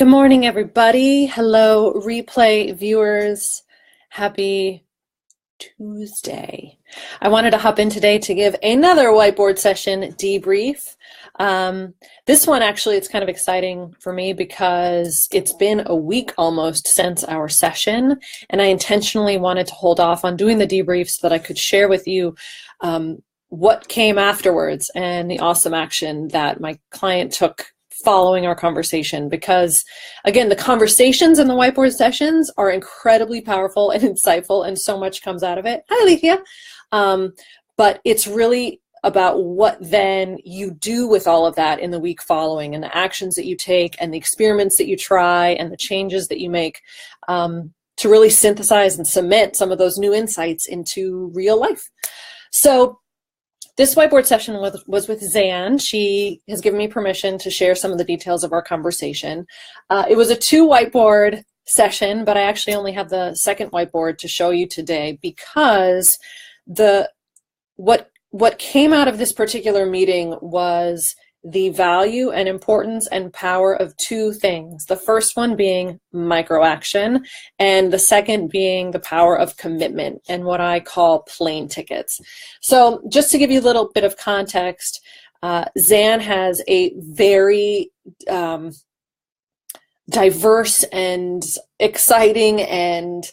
Good morning, everybody. Hello, replay viewers. Happy Tuesday. I wanted to hop in today to give another whiteboard session debrief. This one, actually, it's kind of exciting for me because it's been a week almost since our session, and I intentionally wanted to hold off on doing the debrief so that I could share with you what came afterwards and the awesome action that my client took following our conversation, because again, the conversations in the whiteboard sessions are incredibly powerful and insightful, and so much comes out of it. Hi, Alethea. But it's really about what then you do with all of that in the week following, and the actions that you take, and the experiments that you try, and the changes that you make to really synthesize and cement some of those new insights into real life. So this whiteboard session was with Zan. She has given me permission to share some of the details of our conversation. It was a 2 whiteboard session, but I actually only have the second whiteboard to show you today because what came out of this particular meeting was the value and importance and power of 2 things. The first one being microaction, and the second being the power of commitment and what I call plane tickets. So just to give you a little bit of context, Zan has a very diverse and exciting and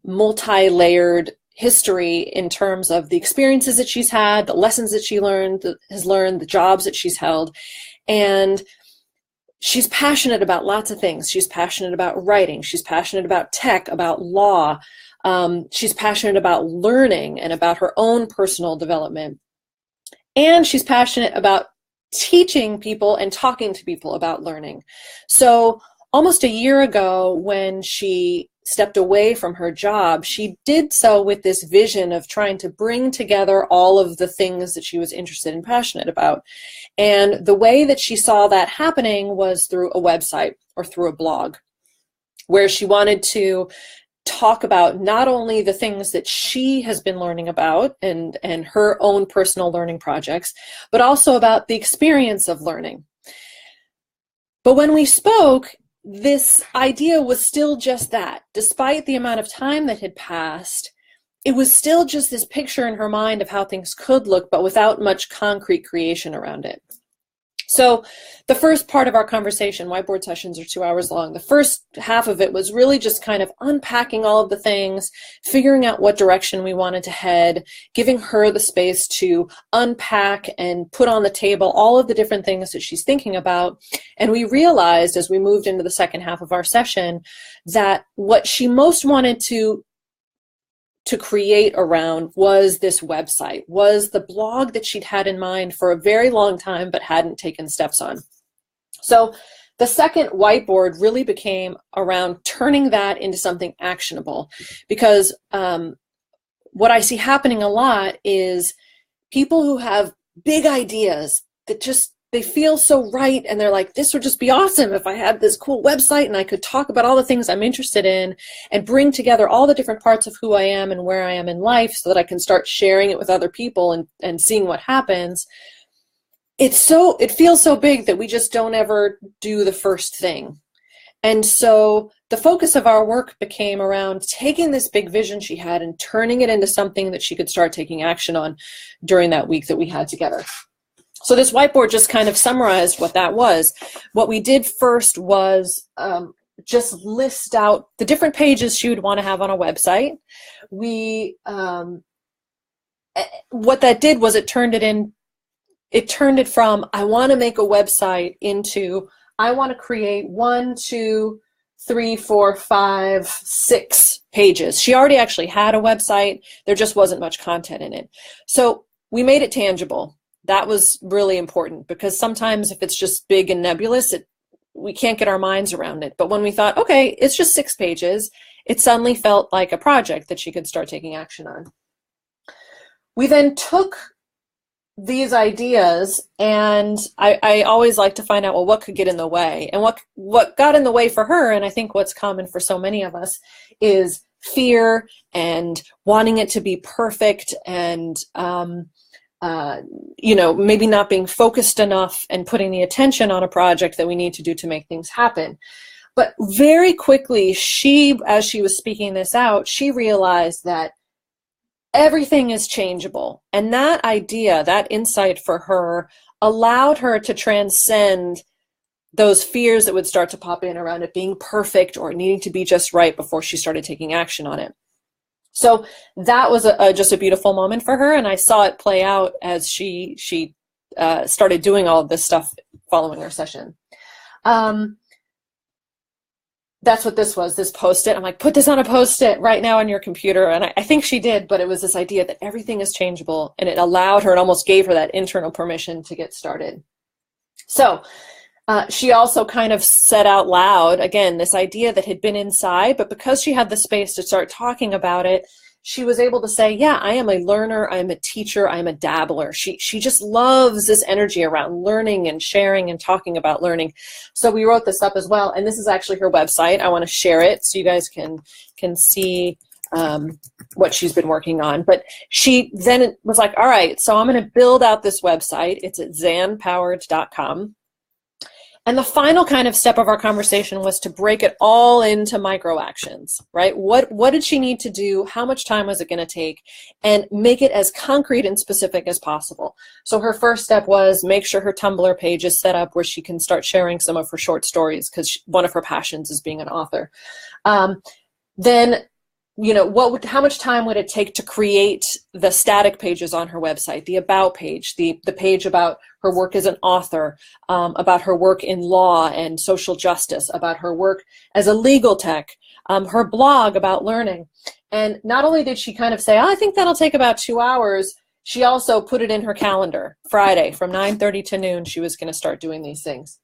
multi-layered history in terms of the experiences that she's had, the lessons that she has learned, the jobs that she's held. And she's passionate about lots of things. She's passionate about writing. She's passionate about tech, about law. She's passionate about learning and about her own personal development. And she's passionate about teaching people and talking to people about learning. So almost a year ago, when she stepped away from her job, she did so with this vision of trying to bring together all of the things that she was interested and passionate about. And the way that she saw that happening was through a website or through a blog, where she wanted to talk about not only the things that she has been learning about and her own personal learning projects, but also about the experience of learning. But when we spoke, this idea was still just that. Despite the amount of time that had passed, it was still just this picture in her mind of how things could look, but without much concrete creation around it. So the first part of our conversation, whiteboard sessions are 2 hours long. The first half of it was really just kind of unpacking all of the things, figuring out what direction we wanted to head, giving her the space to unpack and put on the table all of the different things that she's thinking about. And we realized as we moved into the second half of our session that what she most wanted to create around was this website, was the blog that she'd had in mind for a very long time but hadn't taken steps on. So the second whiteboard really became around turning that into something actionable, because what I see happening a lot is people who have big ideas that just they feel so right, and they're like, this would just be awesome if I had this cool website and I could talk about all the things I'm interested in and bring together all the different parts of who I am and where I am in life so that I can start sharing it with other people and seeing what happens. It feels so big that we just don't ever do the first thing. And so the focus of our work became around taking this big vision she had and turning it into something that she could start taking action on during that week that we had together. So this whiteboard just kind of summarized what that was. What we did first was just list out the different pages she would want to have on a website. What that did was it turned it from I want to make a website into I want to create 1, 2, 3, 4, 5, 6 pages. She already actually had a website. There just wasn't much content in it. So we made it tangible. That was really important, because sometimes if it's just big and nebulous, we can't get our minds around it. But when we thought, okay, it's just 6 pages, it suddenly felt like a project that she could start taking action on. We then took these ideas, and I always like to find out, well, what could get in the way? And what got in the way for her, and I think what's common for so many of us, is fear and wanting it to be perfect and maybe not being focused enough and putting the attention on a project that we need to do to make things happen. But very quickly, as she was speaking this out, she realized that everything is changeable. And that idea, that insight for her, allowed her to transcend those fears that would start to pop in around it being perfect or needing to be just right before she started taking action on it. So that was just a beautiful moment for her, and I saw it play out as she started doing all of this stuff following our session. That's what this was, this Post-it. I'm like, put this on a Post-it right now on your computer. And I think she did, but it was this idea that everything is changeable, and it allowed her, it almost gave her that internal permission to get started. So she also kind of said out loud, again, this idea that had been inside, but because she had the space to start talking about it, she was able to say, yeah, I am a learner, I am a teacher, I am a dabbler. She just loves this energy around learning and sharing and talking about learning. So we wrote this up as well, and this is actually her website. I want to share it so you guys can see what she's been working on. But she then was like, all right, so I'm going to build out this website. It's at zanpowered.com. And the final kind of step of our conversation was to break it all into micro actions, right? What did she need to do? How much time was it going to take? And make it as concrete and specific as possible. So her first step was make sure her Tumblr page is set up where she can start sharing some of her short stories, because one of her passions is being an author. Then, how much time would it take to create the static pages on her website, the about page, the page about her work as an author, about her work in law and social justice, about her work as a legal tech, her blog about learning. And not only did she kind of say, I think that'll take about 2 hours, she also put it in her calendar. Friday from 9:30 to noon, she was going to start doing these things.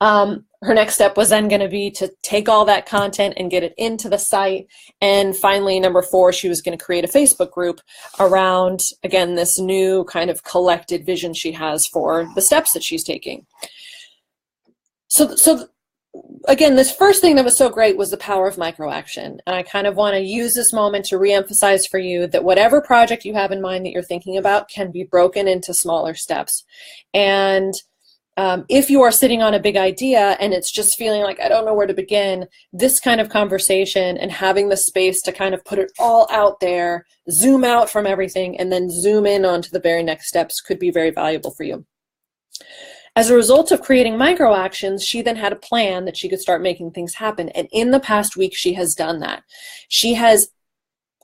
Her next step was then going to be to take all that content and get it into the site. And finally, number 4, she was going to create a Facebook group around, again, this new kind of collected vision she has for the steps that she's taking. So again, this first thing that was so great was the power of microaction. And I kind of want to use this moment to reemphasize for you that whatever project you have in mind that you're thinking about can be broken into smaller steps. And if you are sitting on a big idea and it's just feeling like, I don't know where to begin, this kind of conversation and having the space to kind of put it all out there, zoom out from everything, and then zoom in onto the very next steps could be very valuable for you. As a result of creating micro actions, she then had a plan that she could start making things happen. And in the past week, she has done that. She has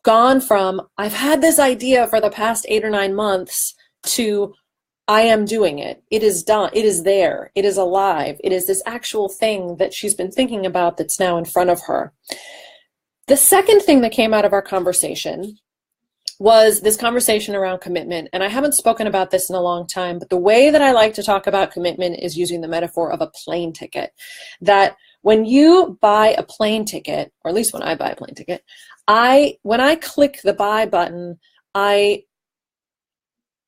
gone from, I've had this idea for the past 8 or 9 months, to I am doing it. It is done. It is there. It is alive. It is this actual thing that she's been thinking about that's now in front of her. The second thing that came out of our conversation was this conversation around commitment. And I haven't spoken about this in a long time, but the way that I like to talk about commitment is using the metaphor of a plane ticket. That when you buy a plane ticket, or at least when I buy a plane ticket, when I click the buy button,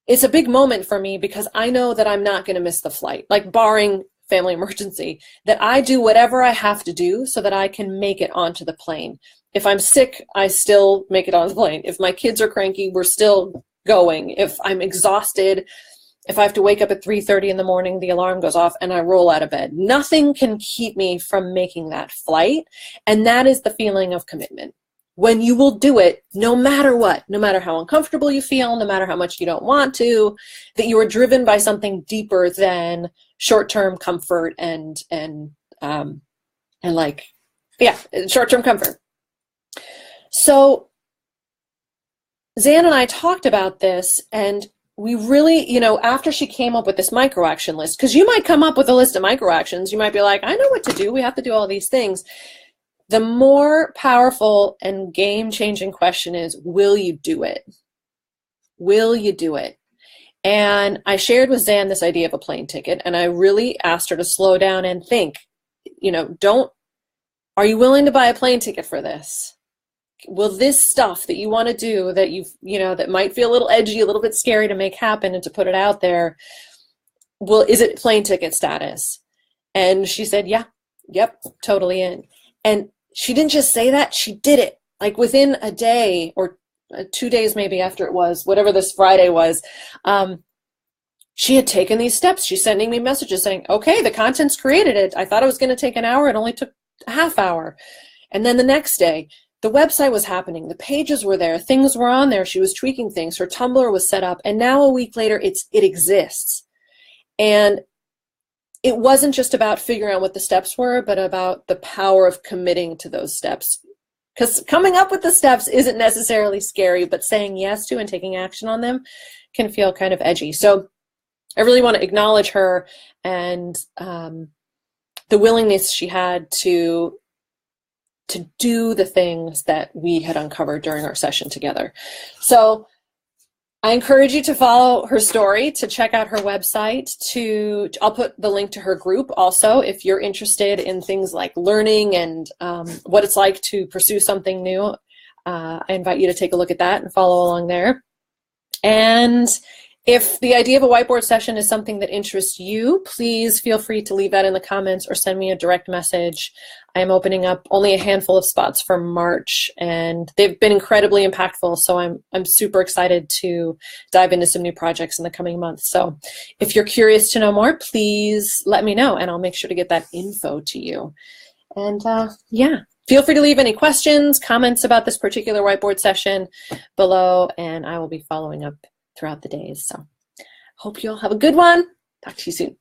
it's a big moment for me because I know that I'm not going to miss the flight, like barring family emergency, that I do whatever I have to do so that I can make it onto the plane. If I'm sick, I still make it on the plane. If my kids are cranky, we're still going. If I'm exhausted, if I have to wake up at 3:30 in the morning, the alarm goes off and I roll out of bed. Nothing can keep me from making that flight. And that is the feeling of commitment. When you will do it, no matter what, no matter how uncomfortable you feel, no matter how much you don't want to, that you are driven by something deeper than short-term comfort and short-term comfort. So Zan and I talked about this, and we really, after she came up with this micro-action list, because you might come up with a list of micro-actions, you might be like, I know what to do, we have to do all these things. The more powerful and game-changing question is, will you do it? Will you do it? And I shared with Zan this idea of a plane ticket, and I really asked her to slow down and think, are you willing to buy a plane ticket for this? Will this stuff that you want to do, that that might feel a little edgy, a little bit scary to make happen and to put it out there, is it plane ticket status? And she said, yeah, yep, totally in. And she didn't just say that, she did it. Like within a day or 2 days maybe after it was, whatever this Friday was, she had taken these steps. She's sending me messages saying, okay, the content's created. I thought it was going to take an hour. It only took a half hour. And then the next day, the website was happening. The pages were there. Things were on there. She was tweaking things. Her Tumblr was set up. And now a week later, it exists. And it wasn't just about figuring out what the steps were, but about the power of committing to those steps. Because coming up with the steps isn't necessarily scary, but saying yes to and taking action on them can feel kind of edgy. So I really want to acknowledge her and the willingness she had to do the things that we had uncovered during our session together. So I encourage you to follow her story, to check out her website, I'll put the link to her group also if you're interested in things like learning and what it's like to pursue something new. I invite you to take a look at that and follow along there. And if the idea of a whiteboard session is something that interests you, please feel free to leave that in the comments or send me a direct message. I'm opening up only a handful of spots for March, and they've been incredibly impactful, so I'm super excited to dive into some new projects in the coming months. So if you're curious to know more, please let me know, and I'll make sure to get that info to you. And yeah, feel free to leave any questions, comments about this particular whiteboard session below, and I will be following up throughout the days. So hope you all have a good one. Talk to you soon.